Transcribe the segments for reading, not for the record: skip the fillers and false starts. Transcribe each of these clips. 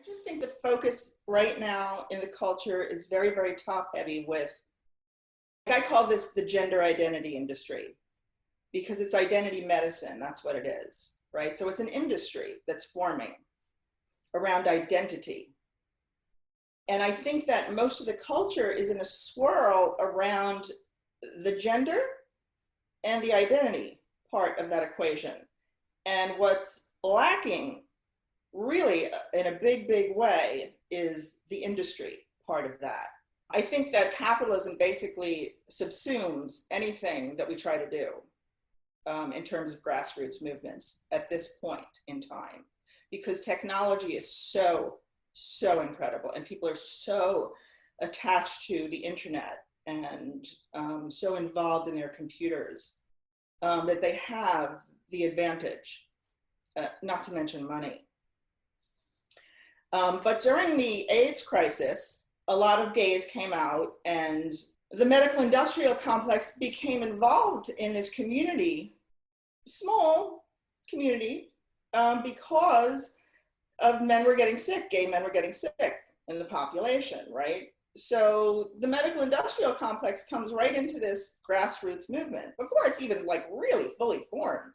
I just think the focus right now in the culture is very, very top heavy with, I call this the gender identity industry, because it's identity medicine. That's what it is, right? So it's an industry that's forming around identity. And I think that most of the culture is in a swirl around the gender and the identity part of that equation. And what's lacking really in a big, big way is the industry part of that. I think that capitalism basically subsumes anything that we try to do in terms of grassroots movements at this point in time, because technology is so incredible and people are so attached to the internet and so involved in their computers that they have the advantage, not to mention money. But during the AIDS crisis, a lot of gays came out and the medical industrial complex became involved in this community, small community, because of men were getting sick, gay men were getting sick in the population, right? So the medical industrial complex comes right into this grassroots movement before it's even like really fully formed,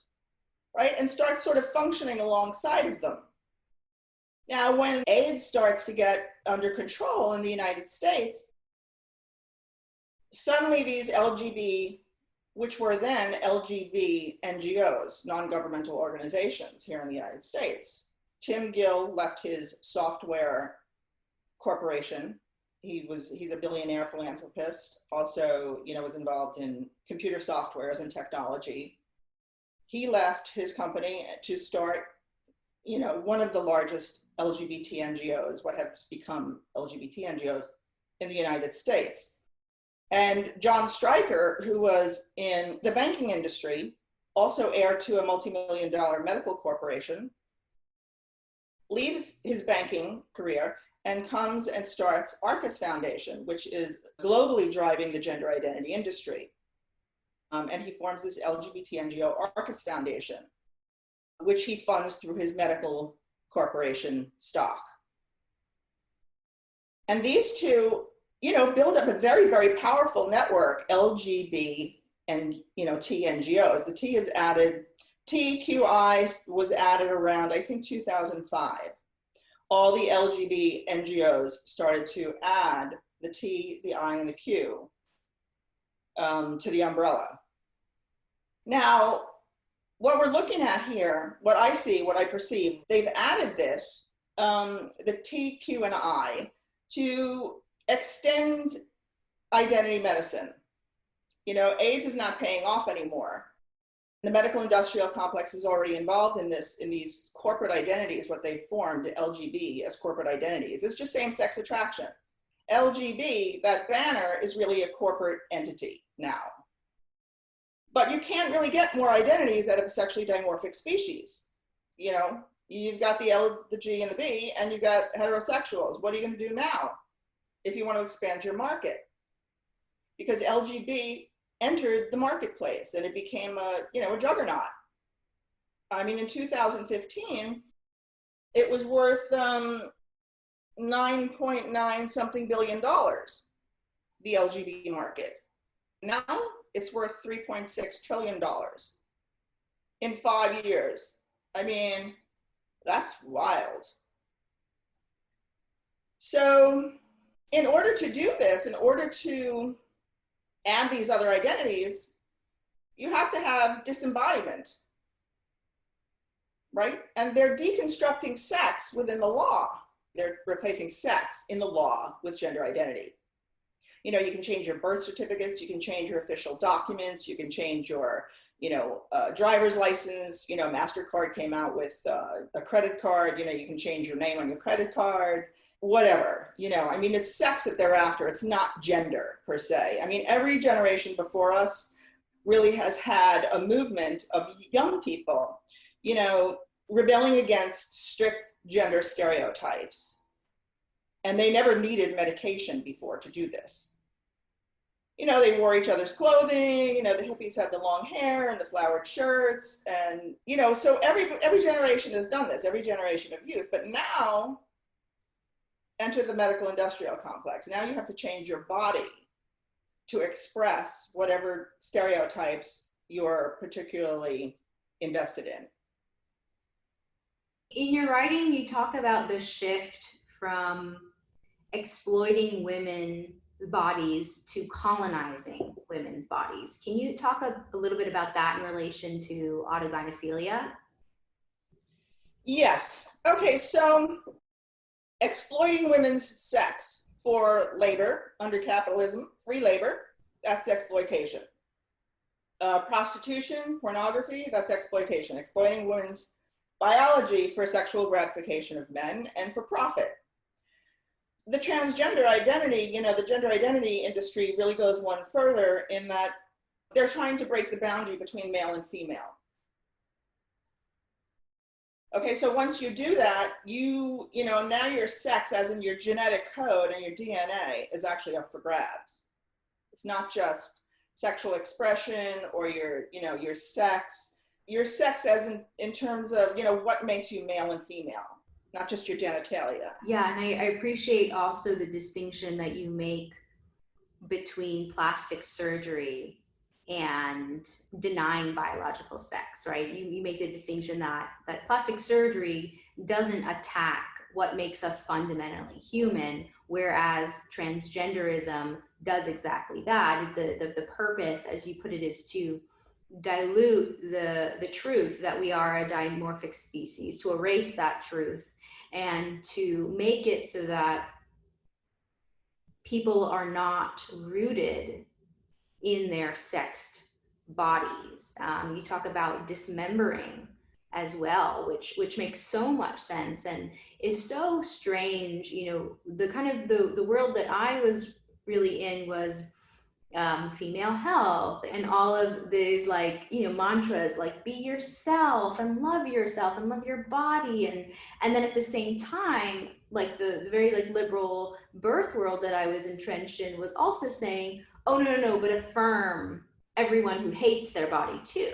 right? And starts sort of functioning alongside of them. Now, when AIDS starts to get under control in the United States, suddenly these LGB, which were then LGB NGOs, non-governmental organizations here in the United States. Tim Gill left his software corporation. He's a billionaire philanthropist, also, was involved in computer softwares and technology. He left his company to start, one of the largest LGBT NGOs, what has become LGBT NGOs in the United States. And John Stryker, who was in the banking industry, also heir to a multi-million-dollar medical corporation, leaves his banking career and comes and starts Arcus Foundation, which is globally driving the gender identity industry. And he forms this LGBT NGO, Arcus Foundation, which he funds through his medical corporation stock. And these two, build up a very, very powerful network, LGB and, T NGOs. The T is added, TQI was added around, I think, 2005. All the LGB NGOs started to add the T, the I, and the Q to the umbrella. Now, what we're looking at here, what I see, what I perceive, they've added this, the T, Q, and I, to extend identity medicine. AIDS is not paying off anymore. The medical industrial complex is already involved in these corporate identities, what they've formed, LGB as corporate identities. It's just same-sex attraction. LGB, that banner, is really a corporate entity now. But you can't really get more identities out of a sexually dimorphic species. You've got the L, the G, and the B, and you've got heterosexuals. What are you going to do now if you want to expand your market? Because LGB entered the marketplace and it became a juggernaut. I mean, in 2015, it was worth 9.9 something billion dollars, the LGBT market. Now it's worth $3.6 trillion in 5 years. I mean, that's wild. So in order to do this, in order to add these other identities, you have to have disembodiment, right? And they're deconstructing sex within the law. They're replacing sex in the law with gender identity. You can change your birth certificates, you can change your official documents, you can change your, driver's license. MasterCard came out with a credit card. You can change your name on your credit card. Whatever, it's sex that they're after. It's not gender per se. Every generation before us really has had a movement of young people, rebelling against strict gender stereotypes. And they never needed medication before to do this. They wore each other's clothing, the hippies had the long hair and the flowered shirts. And, so every generation has done this, every generation of youth. But now, enter the medical industrial complex. Now you have to change your body to express whatever stereotypes you're particularly invested in. In your writing, you talk about the shift from exploiting women's bodies to colonizing women's bodies. Can you talk a little bit about that in relation to autogynephilia? Yes. Okay, so exploiting women's sex for labor under capitalism, free labor, that's exploitation. Prostitution, pornography, that's exploitation. Exploiting women's biology for sexual gratification of men and for profit. The transgender identity, you know, the gender identity industry really goes one further in that they're trying to break the boundary between male and female. Okay, so once you do that, you know, now your sex, as in your genetic code and your DNA, is actually up for grabs. It's not just sexual expression or your sex as in terms of, you know, what makes you male and female, not just your genitalia. Yeah, and I appreciate also the distinction that you make between plastic surgery and denying biological sex, right? You make the distinction that plastic surgery doesn't attack what makes us fundamentally human, whereas transgenderism does exactly that. The purpose, as you put it, is to dilute the truth that we are a dimorphic species, to erase that truth, and to make it so that people are not rooted in their sexed bodies. You talk about dismembering as well, which makes so much sense and is so strange. You know, the kind of the world that I was really in was female health and all of these, like, you know, mantras like be yourself and love your body, and then at the same time, like the very like liberal birth world that I was entrenched in was also saying, oh no, but affirm everyone who hates their body too.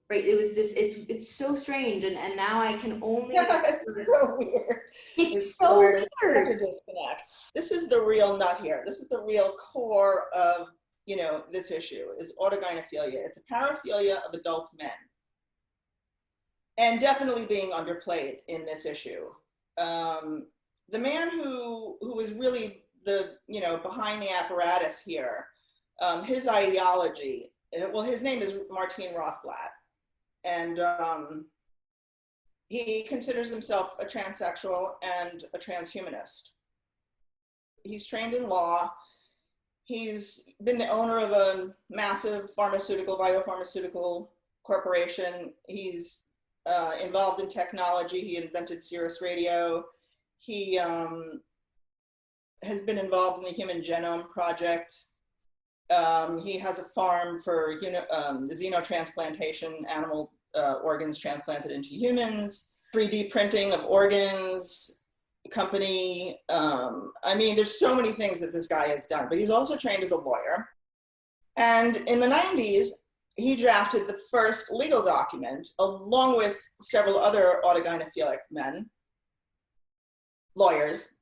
Right? It was just it's so strange, and now I can only It's so weird. It's so weird. Such a disconnect. This is the real nut here. This is the real core of, you know, this issue is autogynephilia. It's a paraphilia of adult men, and definitely being underplayed in this issue. The man who is really the, you know, behind the apparatus here, his ideology, well, his name is Martin Rothblatt, and he considers himself a transsexual and a transhumanist. He's trained in law. He's been the owner of a massive biopharmaceutical corporation. He's involved in technology. He invented Sirius Radio. He has been involved in the Human Genome Project. He has a farm for xenotransplantation, animal organs transplanted into humans, 3D printing of organs, company. I mean, there's so many things that this guy has done, but he's also trained as a lawyer. And in the 90s, he drafted the first legal document, along with several other autogynephilic men, lawyers,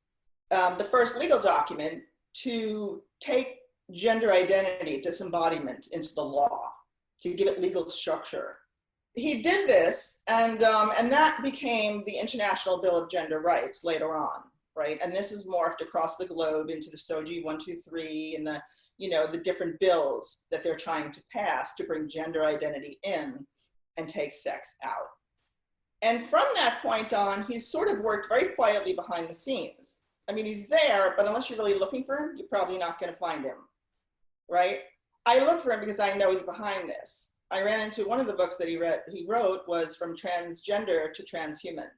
the first legal document to take gender identity, disembodiment into the law, to give it legal structure. He did this, and that became the International Bill of Gender Rights later on, right? And this is morphed across the globe into the SOGI 123 and the, you know, the different bills that they're trying to pass to bring gender identity in and take sex out. And from that point on, he's sort of worked very quietly behind the scenes. I mean, he's there, but unless you're really looking for him, you're probably not going to find him, right? I look for him because I know he's behind this. I ran into one of the books that he wrote was From Transgender to Transhuman,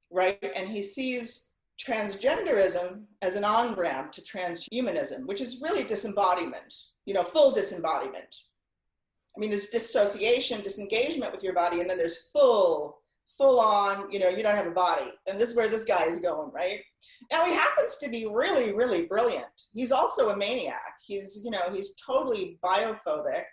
right? And he sees transgenderism as an on-ramp to transhumanism, which is really disembodiment, you know, full disembodiment. I mean, there's dissociation, disengagement with your body, and then there's full on, you know, you don't have a body. And this is where this guy is going, right? Now, he happens to be really, really brilliant. He's also a maniac. He's, you know, he's totally biophobic,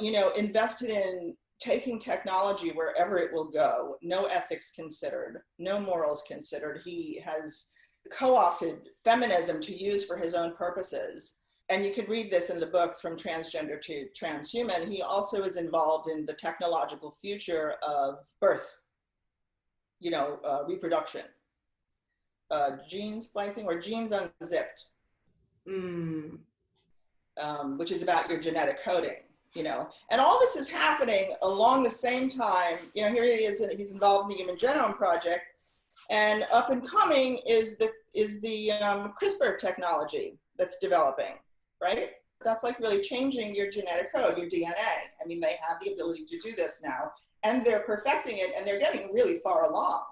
you know, invested in taking technology wherever it will go, no ethics considered, no morals considered. He has co-opted feminism to use for his own purposes. And you can read this in the book, From Transgender to Transhuman. He also is involved in the technological future of birth, reproduction, gene splicing or genes unzipped, which is about your genetic coding. And all this is happening along the same time. Here he is, he's involved in the Human Genome Project, and up and coming is the CRISPR technology that's developing, right? That's like really changing your genetic code, your DNA. I mean, they have the ability to do this now, and they're perfecting it, and they're getting really far along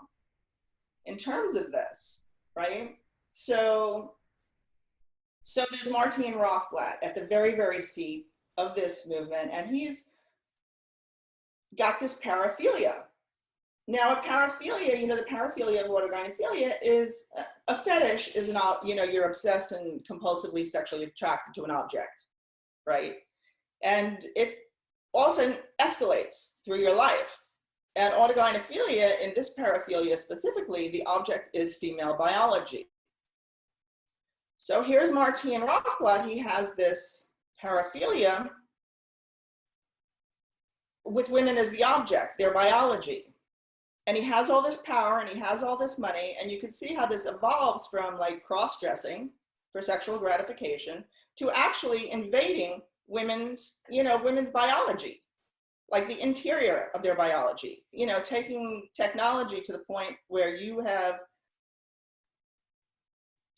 in terms of this, right? So there's Martine Rothblatt at the very, very seat of this movement, and he's got this paraphilia. Now, a paraphilia, the paraphilia of autogynephilia is a fetish, is not, you're obsessed and compulsively sexually attracted to an object, right? And it often escalates through your life. And autogynephilia, in this paraphilia specifically, the object is female biology. So here's Martine Rothblatt. He has this paraphilia with women as the object, their biology. And he has all this power and he has all this money, and you can see how this evolves from like cross-dressing for sexual gratification to actually invading women's biology, like the interior of their biology, taking technology to the point where you have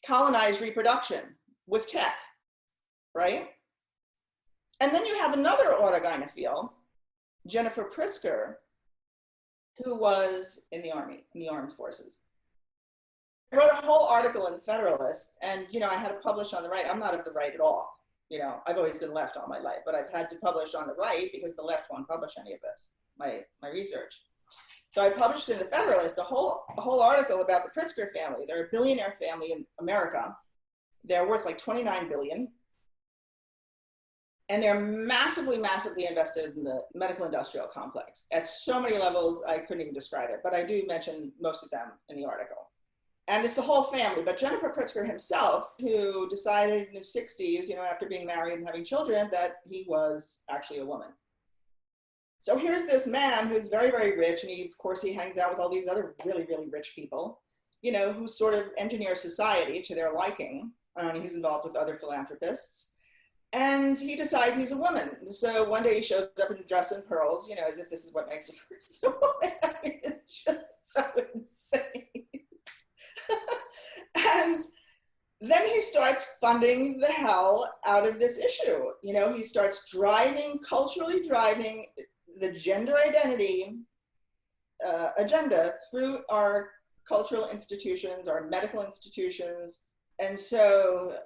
colonized reproduction with tech, right? And then you have another autogynephile, Jennifer Pritzker, who was in the army, in the armed forces. I wrote a whole article in the Federalist, and I had to publish on the right. I'm not of the right at all. I've always been left all my life, but I've had to publish on the right because the left won't publish any of this, my research. So I published in the Federalist a whole article about the Pritzker family. They're a billionaire family in America. They're worth like 29 billion. And they're massively, massively invested in the medical industrial complex at so many levels, I couldn't even describe it, but I do mention most of them in the article. And it's the whole family, but Jennifer Pritzker himself, who decided in his 60s, after being married and having children, that he was actually a woman. So here's this man who's very, very rich, and of course he hangs out with all these other really, really rich people, who sort of engineer society to their liking. He's involved with other philanthropists. And he decides he's a woman. So one day he shows up in dress and pearls, as if this is what makes a person a woman. I mean, it's just so insane. And then he starts funding the hell out of this issue. He starts culturally driving the gender identity agenda through our cultural institutions, our medical institutions. And so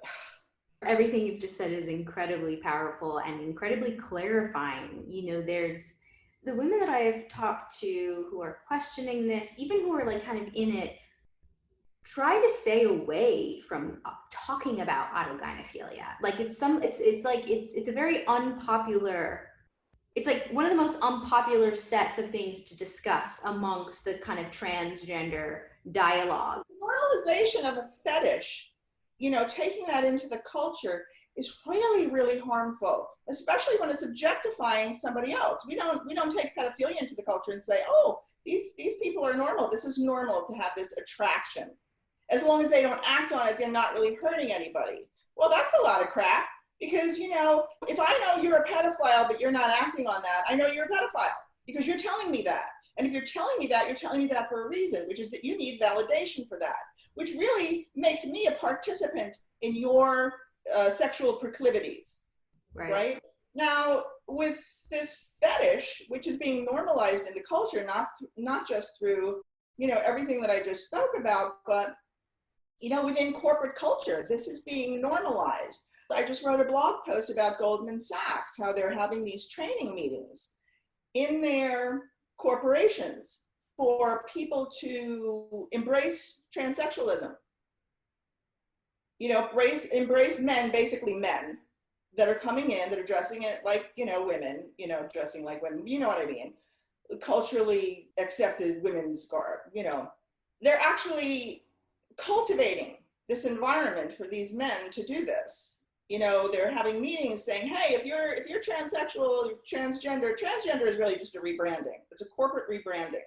everything you've just said is incredibly powerful and incredibly clarifying. There's the women that I've talked to who are questioning this, even who are like kind of in it, try to stay away from talking about autogynephilia. Like it's a very unpopular, it's like one of the most unpopular sets of things to discuss amongst the kind of transgender dialogue. Normalization of a fetish, taking that into the culture is really, really harmful, especially when it's objectifying somebody else. We don't take pedophilia into the culture and say, oh, these people are normal. This is normal to have this attraction. As long as they don't act on it, they're not really hurting anybody. Well, that's a lot of crap, because, if I know you're a pedophile, but you're not acting on that, I know you're a pedophile because you're telling me that. And if you're telling me that, you're telling me that for a reason, which is that you need validation for that, which really makes me a participant in your sexual proclivities, right? Now, with this fetish, which is being normalized in the culture, not just through, everything that I just spoke about, but, within corporate culture, this is being normalized. I just wrote a blog post about Goldman Sachs, how they're having these training meetings in their corporations for people to embrace transsexualism. Embrace men, basically men, that are coming in that are dressing it like, women, dressing like women, you know what I mean? Culturally accepted women's garb, they're actually cultivating this environment for these men to do this. They're having meetings saying, hey, if you're transsexual, transgender is really just a rebranding. It's a corporate rebranding,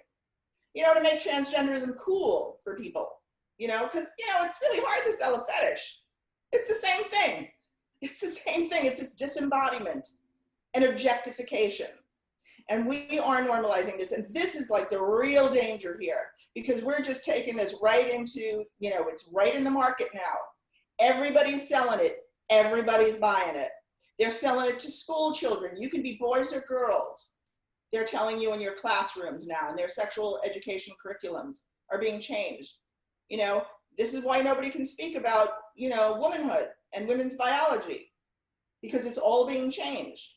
to make transgenderism cool for people, because, it's really hard to sell a fetish. It's the same thing. It's the same thing. It's a disembodiment, an objectification. And we are normalizing this. And this is like the real danger here, because we're just taking this right into, it's right in the market now. Everybody's selling it. Everybody's buying it. They're selling it to school children. You can be boys or girls. They're telling you in your classrooms now, and their sexual education curriculums are being changed. This is why nobody can speak about, womanhood and women's biology, because it's all being changed.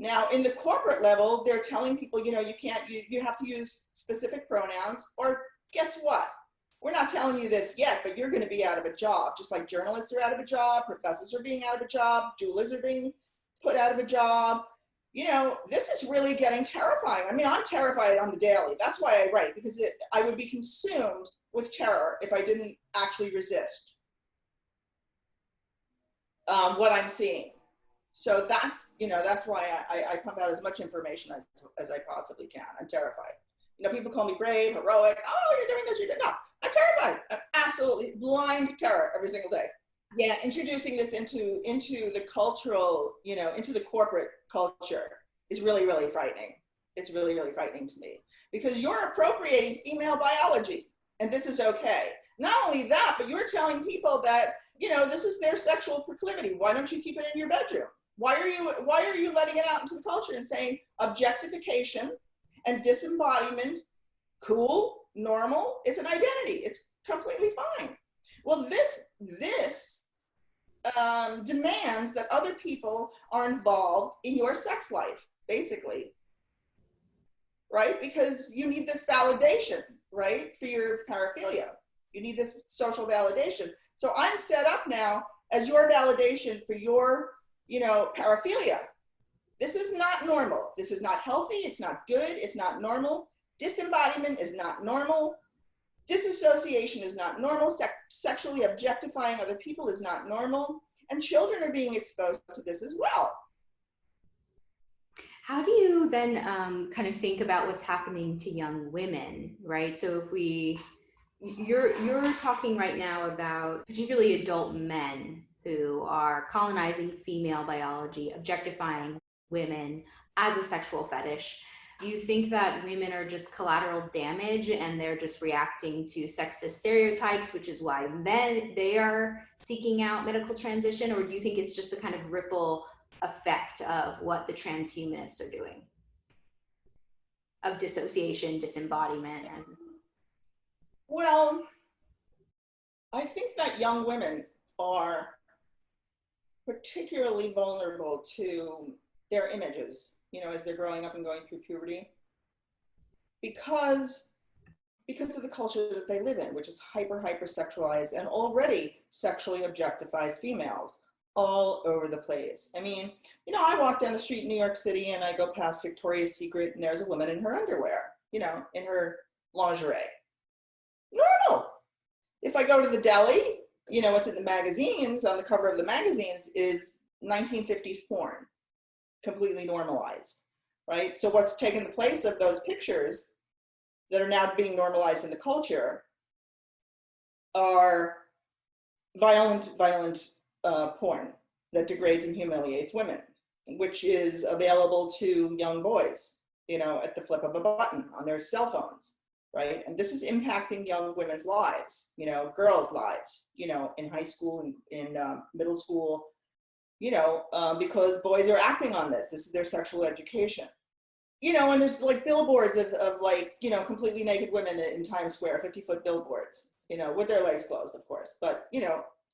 Now, in the corporate level, they're telling people, you can't, you have to use specific pronouns, or guess what? We're not telling you this yet, but you're going to be out of a job, just like journalists are out of a job, professors are being out of a job, jewelers are being put out of a job. This is really getting terrifying. I mean, I'm terrified on the daily. That's why I write, because I would be consumed with terror if I didn't actually resist what I'm seeing. So that's why I pump out as much information as I possibly can. I'm terrified. People call me brave, heroic. Oh, you're doing this, you're doing, no, I'm terrified. I'm absolutely blind terror every single day. Yeah, introducing this into the cultural, into the corporate culture is really, really frightening. It's really, really frightening to me, because you're appropriating female biology, and this is okay. Not only that, but you're telling people that, this is their sexual proclivity. Why don't you keep it in your bedroom? Why are you letting it out into the culture and saying objectification and disembodiment, cool, normal, it's an identity, it's completely fine. Well, this demands that other people are involved in your sex life, basically, right? Because you need this validation, right, for your paraphilia. You need this social validation. So I'm set up now as your validation for your, paraphilia. This is not normal. This is not healthy. It's not good. It's not normal. Disembodiment is not normal. Disassociation is not normal. Sexually objectifying other people is not normal. And children are being exposed to this as well. How do you then kind of think about what's happening to young women, right? So if you're talking right now about particularly adult men who are colonizing female biology, objectifying women as a sexual fetish. Do you think that women are just collateral damage and they're just reacting to sexist stereotypes, which is why then they are seeking out medical transition? Or do you think it's just a kind of ripple effect of what the transhumanists are doing? Of dissociation, disembodiment? Well, I think that young women are particularly vulnerable to their images, as they're growing up and going through puberty, because of the culture that they live in, which is hyper sexualized and already sexually objectifies females all over the place. I mean, I walk down the street in New York City and I go past Victoria's Secret and there's a woman in her underwear, in her lingerie. Normal. If I go to the deli, what's in the magazines, on the cover of the magazines is 1950s porn, completely normalized, right? So what's taken the place of those pictures that are now being normalized in the culture are violent porn that degrades and humiliates women, which is available to young boys, at the flip of a button on their cell phones. Right? And this is impacting young women's lives, girls' lives, in high school and in middle school, because boys are acting on this. This is their sexual education. And there's like billboards of like, completely naked women in Times Square, 50-foot billboards, with their legs closed, of course. But,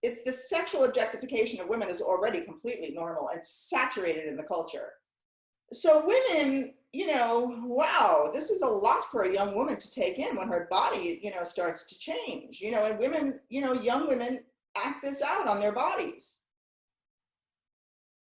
it's the sexual objectification of women is already completely normal and saturated in the culture. So women, wow, this is a lot for a young woman to take in when her body, starts to change, and women, young women act this out on their bodies.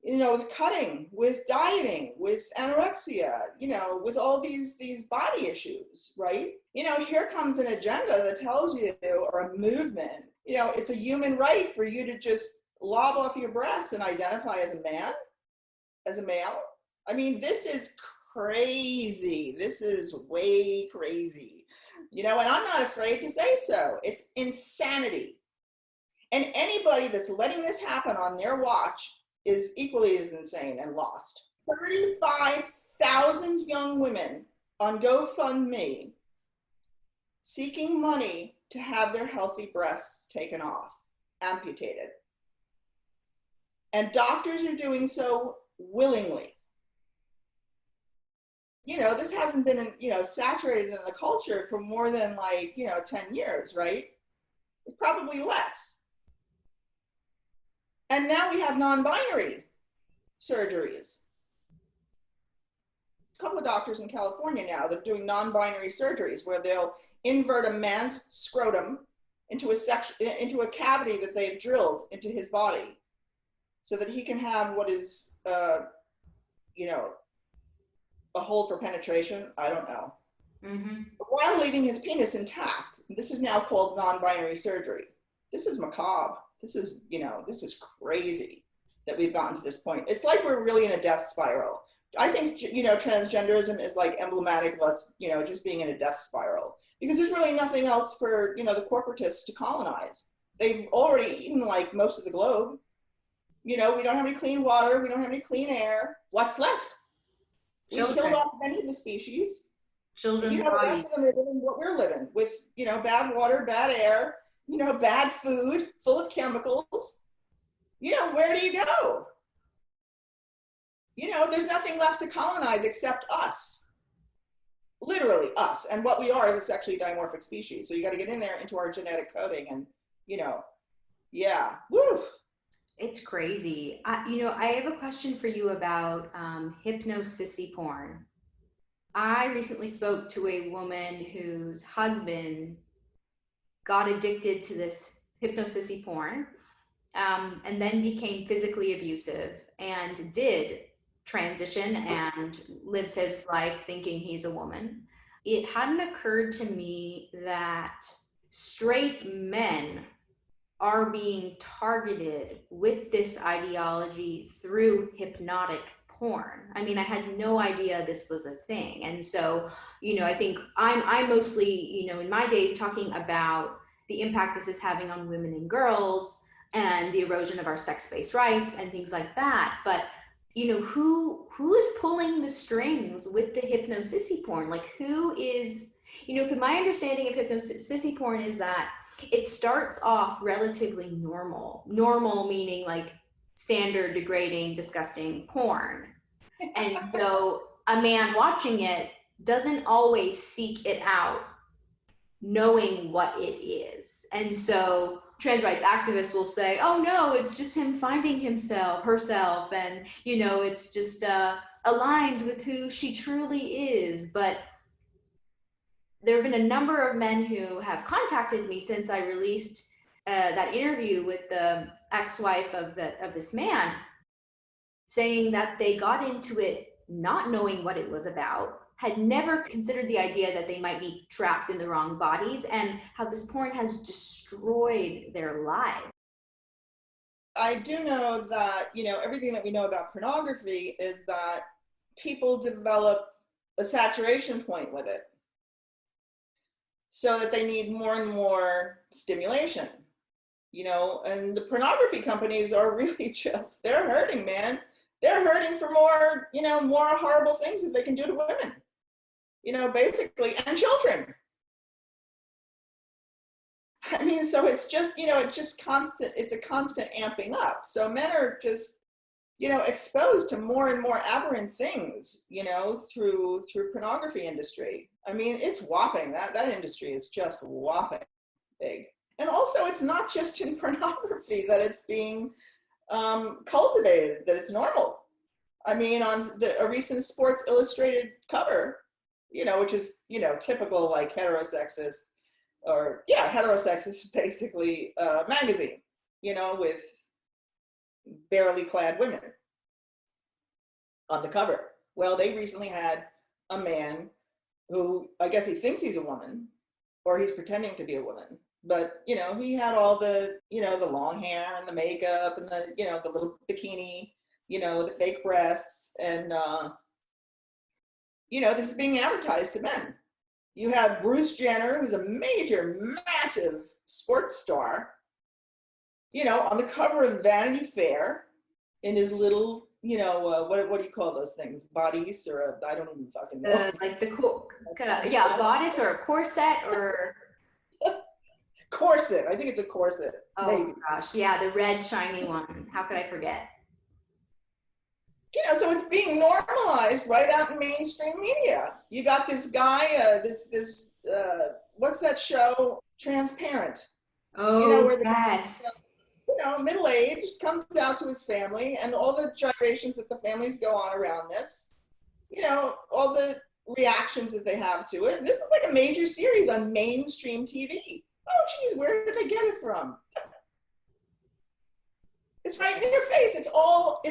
you know, with cutting, with dieting, with anorexia, you know, with all these body issues, right? You know, here comes an agenda that tells you, or a movement, you know, it's a human right for you to just lob off your breasts and identify as a man, as a male. I mean, this is crazy. This is way crazy, you know, and I'm not afraid to say so. It's insanity. And anybody that's letting this happen on their watch is equally as insane and lost. 35,000 young women on GoFundMe seeking money to have their healthy breasts taken off, amputated. And doctors are doing so willingly. You know, this hasn't been, you know, saturated in the culture for more than like, you know, 10 years, right? It's probably less. And now we have non-binary surgeries. A couple of doctors in California now that are doing non-binary surgeries where they'll invert a man's scrotum into a cavity that they've drilled into his body so that he can have what is, you know, a hole for penetration. I don't know. Mm-hmm. But while leaving his penis intact. This is now called non-binary surgery. This is macabre. This is, you know, this is crazy that we've gotten to this point. It's like we're really in a death spiral. I think, you know, transgenderism is like emblematic of us, you know, just being in a death spiral because there's really nothing else for, you know, the corporatists to colonize. They've already eaten like most of the globe. You know, we don't have any clean water. We don't have any clean air. What's left? Children. We killed off many of the species. Children's you know, the rest of them are living what we're living with, you know, bad water, bad air, you know, bad food, full of chemicals. You know, where do you go? You know, there's nothing left to colonize except us. Literally us. And what we are is a sexually dimorphic species. So you got to get in there into our genetic coding and, you know, yeah, woo. It's crazy. You know, I have a question for you about hypno-sissy porn. I recently spoke to a woman whose husband got addicted to this hypno-sissy porn and then became physically abusive and did transition and lives his life thinking he's a woman. It hadn't occurred to me that straight men are being targeted with this ideology through hypnotic porn. I mean, I had no idea this was a thing. And so, you know, I think I'm mostly, you know, in my days talking about the impact this is having on women and girls and the erosion of our sex-based rights and things like that. But, you know, who is pulling the strings with the hypno-sissy porn? Like who is, you know, 'cause my understanding of hypno-sissy porn is that it starts off relatively normal meaning like standard, degrading, disgusting porn. And so a man watching it doesn't always seek it out knowing what it is. And so trans rights activists will say, oh no, it's just him finding himself, herself, and, you know, it's just aligned with who she truly is. But there have been a number of men who have contacted me since I released that interview with the ex-wife of this man, saying that they got into it not knowing what it was about, had never considered the idea that they might be trapped in the wrong bodies, and how this porn has destroyed their lives. I do know that, you know, everything that we know about pornography is that people develop a saturation point with it, so that they need more and more stimulation, you know, and the pornography companies are really just, they're hurting, man. They're hurting for more, you know, more horrible things that they can do to women, you know, basically, and children. I mean, so it's just, you know, it's just constant, it's a constant amping up. So men are just, you know, exposed to more and more aberrant things, you know, through pornography industry. I mean, it's whopping. That industry is just whopping big. And also, it's not just in pornography that it's being cultivated, that it's normal. I mean, on a recent Sports Illustrated cover, you know, which is, you know, typical like heterosexist, or yeah, heterosexist basically magazine, you know, with barely clad women. on the cover. Well, they recently had a man who, I guess he thinks he's a woman, or he's pretending to be a woman. But, you know, he had all the, you know, the long hair and the makeup and the, you know, the little bikini, you know, the fake breasts. And, you know, this is being advertised to men. You have Bruce Jenner, who's a major, massive sports star, you know, on the cover of Vanity Fair in his little, you know, what do you call those things? Bodice or I don't even fucking know. Like the yeah, a bodice or a corset or corset. I think it's a corset. Oh maybe. Gosh, yeah, the red shiny one. How could I forget? You know, so it's being normalized right out in mainstream media. You got this guy, what's that show? Transparent. Oh, you know, where the, yes. you know, middle-aged, comes out to his family and all the gyrations that the families go on around this, you know, all the reactions that they have to it. And this is like a major series on mainstream TV. Oh, geez, where did they get it from? It's right in their face. It's all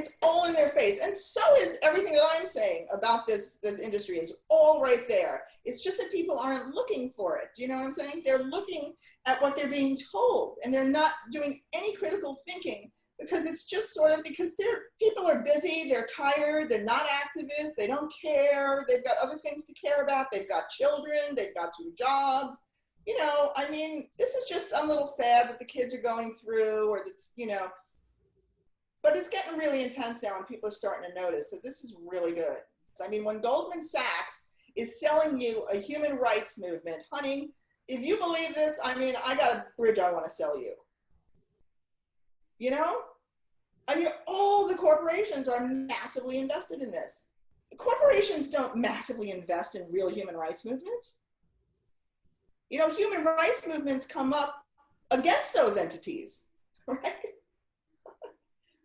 in their face. And so is everything that I'm saying about this industry is all right there. It's just that people aren't looking for it. Do you know what I'm saying? They're looking at what they're being told and they're not doing any critical thinking because it's just sort of because people are busy, they're tired, they're not activists, they don't care, they've got other things to care about, they've got children, they've got 2 jobs. You know, I mean, this is just some little fad that the kids are going through or that's, you know, but it's getting really intense now and people are starting to notice. So this is really good. I mean, when Goldman Sachs is selling you a human rights movement, honey, if you believe this, I mean, I got a bridge I want to sell you. You know? I mean, all the corporations are massively invested in this. Corporations don't massively invest in real human rights movements. You know, human rights movements come up against those entities, right?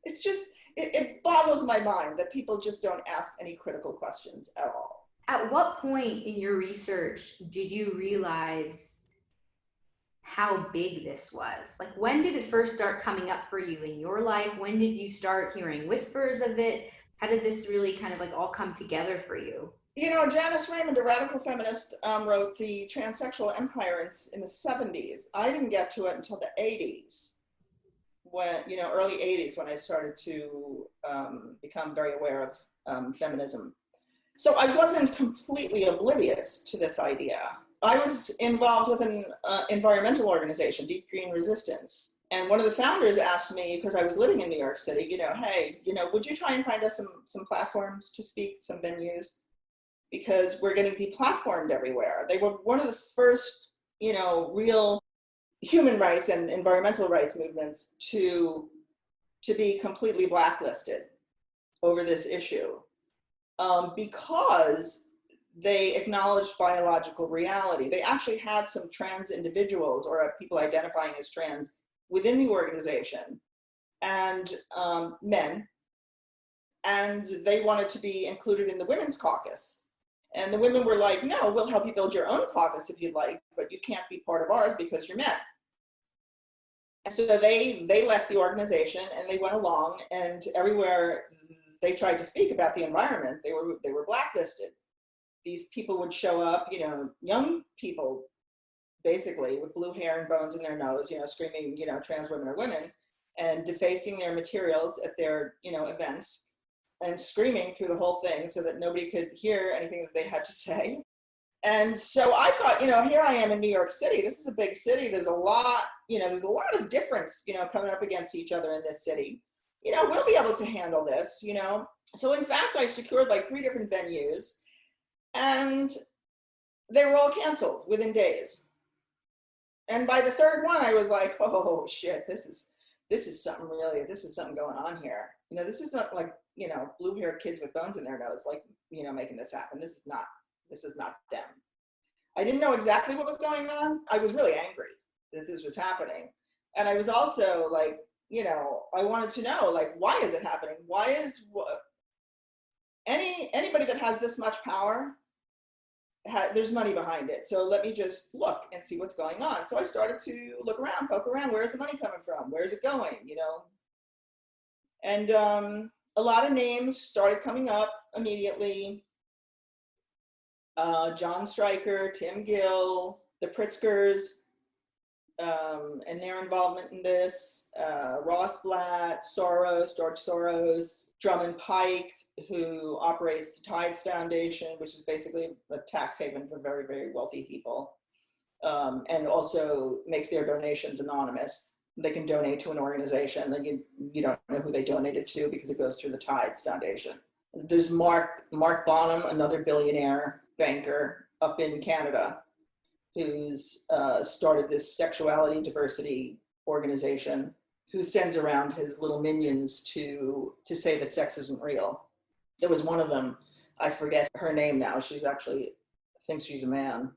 It's just, it boggles my mind that people just don't ask any critical questions at all. At what point in your research did you realize how big this was? Like, when did it first start coming up for you in your life? When did you start hearing whispers of it? How did this really kind of like all come together for you? You know, Janice Raymond, a radical feminist, wrote The Transsexual Empire in the 70s. I didn't get to it until the 80s. When, you know, early 80s when I started to become very aware of feminism. So I wasn't completely oblivious to this idea. I was involved with an environmental organization, Deep Green Resistance. And one of the founders asked me, because I was living in New York City, you know, hey, you know, would you try and find us some platforms to speak, some venues? Because we're getting deplatformed everywhere. They were one of the first, you know, real human rights and environmental rights movements to be completely blacklisted over this issue because they acknowledged biological reality. They actually had some trans individuals or people identifying as trans within the organization and men, and they wanted to be included in the women's caucus. And the women were like, no, we'll help you build your own caucus if you'd like, but you can't be part of ours because you're men. And so they left the organization and they went along, and everywhere they tried to speak about the environment, they were blacklisted. These people would show up, you know, young people, basically with blue hair and bones in their nose, you know, screaming, you know, trans women are women, and defacing their materials at their, you know, events, and screaming through the whole thing so that nobody could hear anything that they had to say. And so I thought, you know, here I am in New York City. This is a big city. There's a lot, you know, there's a lot of difference, you know, coming up against each other in this city. You know, we'll be able to handle this, you know. So in fact, I secured like 3 different venues and they were all canceled within days. And by the 3rd one, I was like, oh shit, this is something really, this is something going on here. You know, this is not like, you know, blue-haired kids with bones in their nose, like, you know, making this happen. This is not them. I didn't know exactly what was going on. I was really angry that this was happening. And I was also like, you know, I wanted to know, like, why is it happening? Why is anybody that has this much power, there's money behind it. So let me just look and see what's going on. So I started to look around, poke around. Where's the money coming from? Where's it going? You know? And a lot of names started coming up immediately. John Stryker, Tim Gill, the Pritzkers, and their involvement in this, Rothblatt, Soros, George Soros, Drummond Pike, who operates the Tides Foundation, which is basically a tax haven for very, very wealthy people, and also makes their donations anonymous. They can donate to an organization that you don't know who they donated to because it goes through the Tides Foundation. There's Mark Bonham, another billionaire banker up in Canada, who's started this sexuality diversity organization, who sends around his little minions to say that sex isn't real. There was one of them, I forget her name now, she's actually thinks she's a man,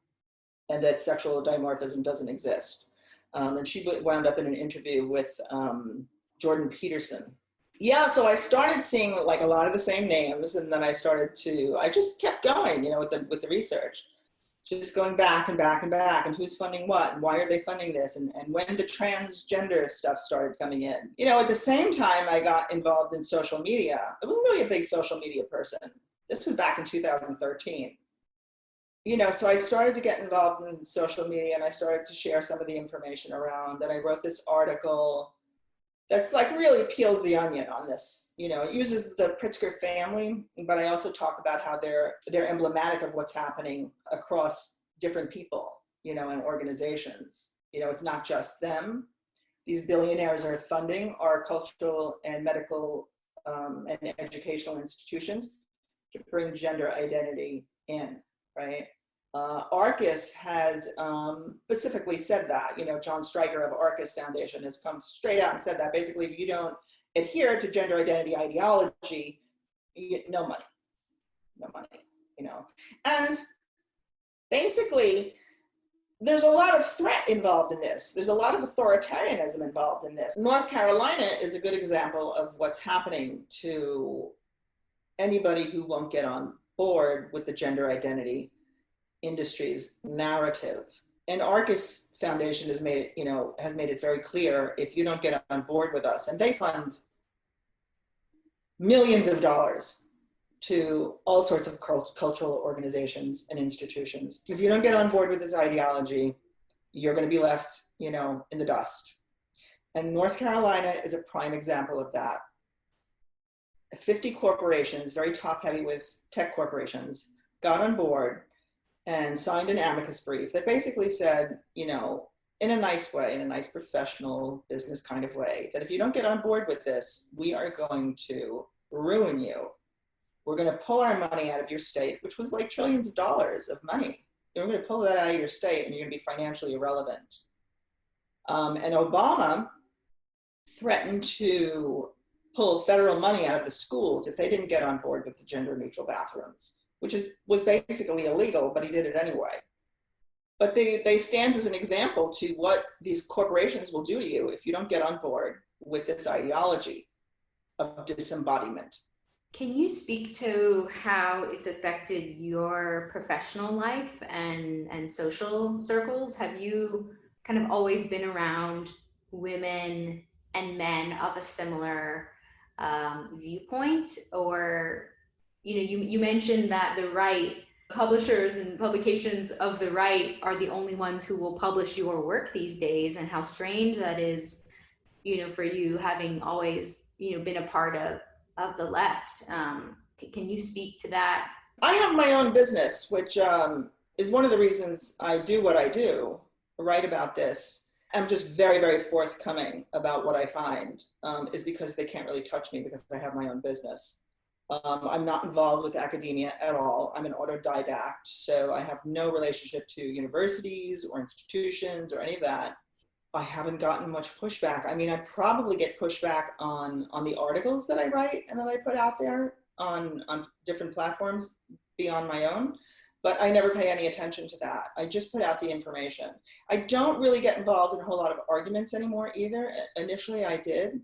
and that sexual dimorphism doesn't exist. And she wound up in an interview with Jordan Peterson. Yeah, so I started seeing like a lot of the same names, and then I just kept going, with the research. Just going back and back and back, and who's funding what, and why are they funding this, and when the transgender stuff started coming in. At the same time, I got involved in social media. I wasn't really a big social media person. This was back in 2013. So I started to get involved in social media, and I started to share some of the information around, and I wrote this article that's like really peels the onion on this. It uses the Pritzker family, but I also talk about how they're emblematic of what's happening across different people, and organizations. It's not just them. These billionaires are funding our cultural and medical and educational institutions to bring gender identity in, right? Arcus has specifically said that. John Stryker of Arcus Foundation has come straight out and said that basically, if you don't adhere to gender identity ideology, you get no money, and basically there's a lot of threat involved in this. There's a lot of authoritarianism involved in this. North Carolina is a good example of what's happening to anybody who won't get on board with the gender identity industry's narrative. And Arcus Foundation has made it very clear, if you don't get on board with us, and they fund millions of dollars to all sorts of cultural organizations and institutions. If you don't get on board with this ideology, you're going to be left, in the dust. And North Carolina is a prime example of that. 50 corporations, very top heavy with tech corporations, got on board and signed an amicus brief that basically said, in a nice way, in a nice professional business kind of way, that if you don't get on board with this, we are going to ruin you. We're going to pull our money out of your state, which was like trillions of dollars of money. We're going to pull that out of your state, and you're going to be financially irrelevant. And Obama threatened to pull federal money out of the schools if they didn't get on board with the gender neutral bathrooms, which was basically illegal, but he did it anyway. But they stand as an example to what these corporations will do to you if you don't get on board with this ideology of disembodiment. Can you speak to how it's affected your professional life and social circles? Have you kind of always been around women and men of a similar viewpoint? Or, you mentioned that the right publishers and publications of the right are the only ones who will publish your work these days, and how strange that is, for you having always, been a part of the left. Can you speak to that? I have my own business, which is one of the reasons I do what I do, write about this. I'm just very, very forthcoming about what I find, is because they can't really touch me because I have my own business. I'm not involved with academia at all. I'm an autodidact, so I have no relationship to universities or institutions or any of that. I haven't gotten much pushback. I mean, I probably get pushback on the articles that I write and that I put out there on different platforms beyond my own, but I never pay any attention to that. I just put out the information. I don't really get involved in a whole lot of arguments anymore either. Initially I did,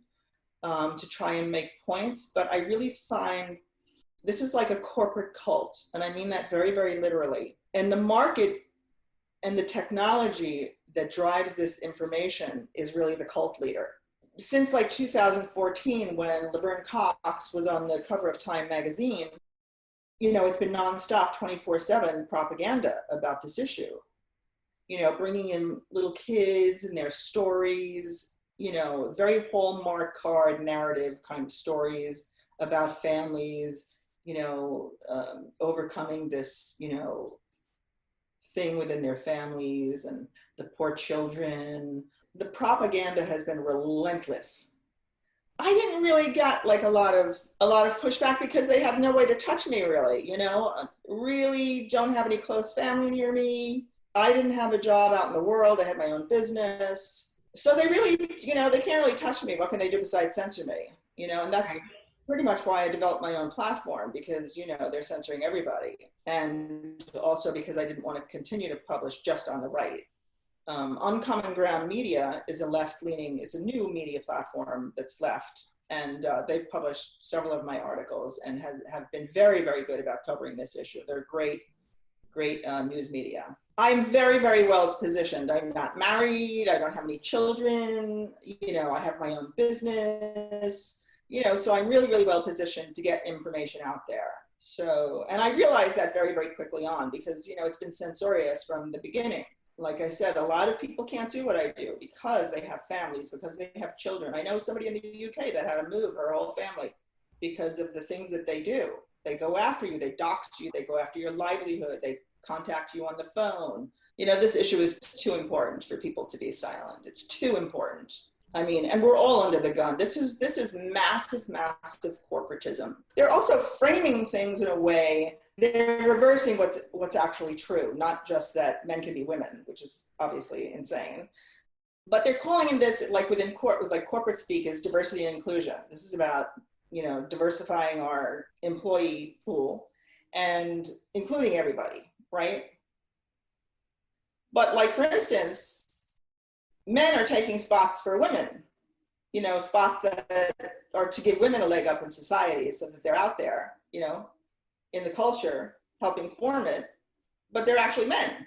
to try and make points, but I really find this is like a corporate cult, and I mean that very, very literally. And the market and the technology that drives this information is really the cult leader. since like 2014, when Laverne Cox was on the cover of Time magazine, you know, it's been nonstop 24/7 propaganda about this issue. You know, bringing in little kids and their stories, you know, very Hallmark card narrative kind of stories about families, you know, overcoming this, you know, thing within their families and the poor children. The propaganda has been relentless. I didn't really get like a lot of pushback because they have no way to touch me really, you know, really don't have any close family near me. I didn't have a job out in the world. I had my own business. So they really, you know, they can't really touch me. What can they do besides censor me? You know, and that's pretty much why I developed my own platform, because, you know, they're censoring everybody. And also because I didn't want to continue to publish just on the right. Uncommon Ground Media is a left-leaning, it's a new media platform that's left. And they've published several of my articles and have been very, very good about covering this issue. They're great news media. I'm very, very well positioned. I'm not married. I don't have any children. You know, I have my own business, you know, so I'm really, really well positioned to get information out there. So, and I realized that very, very quickly on because, you know, it's been censorious from the beginning. Like I said, a lot of people can't do what I do because they have families, because they have children. I know somebody in the UK that had to move her whole family because of the things that they do. They go after you, they dox you, they go after your livelihood, they contact you on the phone. You know, this issue is too important for people to be silent. It's too important. I mean, and we're all under the gun. This is massive, massive corporatism. They're also framing things in a way, they're reversing what's actually true, not just that men can be women, which is obviously insane. But they're calling in this, like within corporate speak, is diversity and inclusion. This is about, you know, diversifying our employee pool and including everybody, right? But like, for instance, men are taking spots for women, you know, spots that are to give women a leg up in society so that they're out there, you know, in the culture, helping form it, but they're actually men.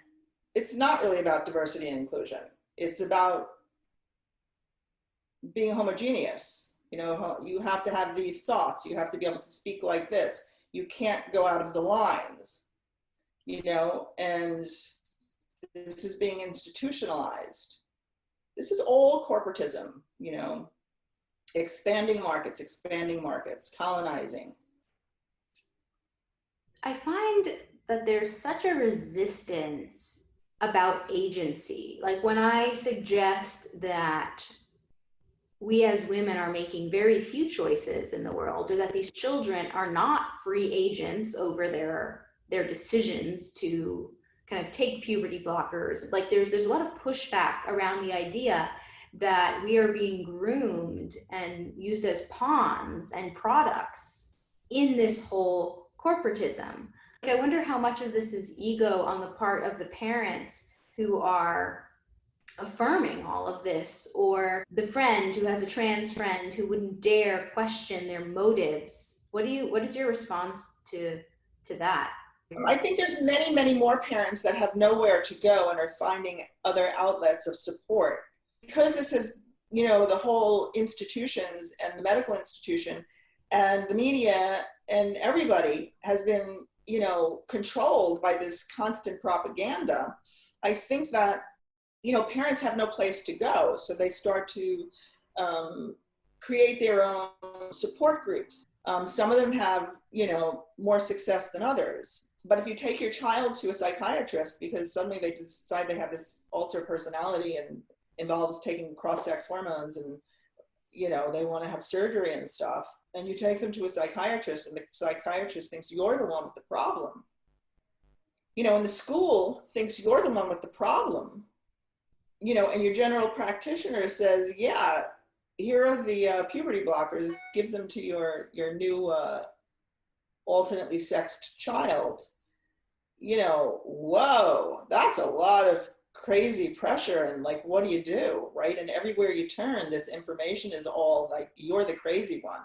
It's not really about diversity and inclusion. It's about being homogeneous. You know, you have to have these thoughts. You have to be able to speak like this. You can't go out of the lines, you know, and this is being institutionalized. This is all corporatism, you know, expanding markets, colonizing. I find that there's such a resistance about agency. Like when I suggest that we as women are making very few choices in the world, or that these children are not free agents over their decisions to kind of take puberty blockers. Like there's a lot of pushback around the idea that we are being groomed and used as pawns and products in this whole corporatism. I wonder how much of this is ego on the part of the parents who are affirming all of this, or the friend who has a trans friend who wouldn't dare question their motives. What is your response to that? I think there's many, many more parents that have nowhere to go and are finding other outlets of support. Because this is, you know, the whole institutions and the medical institution and the media and everybody has been, you know, controlled by this constant propaganda. I think that, you know, parents have no place to go. So they start to create their own support groups. Some of them have, you know, more success than others. But if you take your child to a psychiatrist because suddenly they decide they have this alter personality and involves taking cross-sex hormones and, you know, they want to have surgery and stuff, and you take them to a psychiatrist and the psychiatrist thinks you're the one with the problem. You know, and the school thinks you're the one with the problem. You know, and your general practitioner says, yeah, here are the puberty blockers, give them to your new alternately sexed child. You know, whoa, that's a lot of crazy pressure. And like, what do you do, right? And everywhere you turn, this information is all like, you're the crazy one.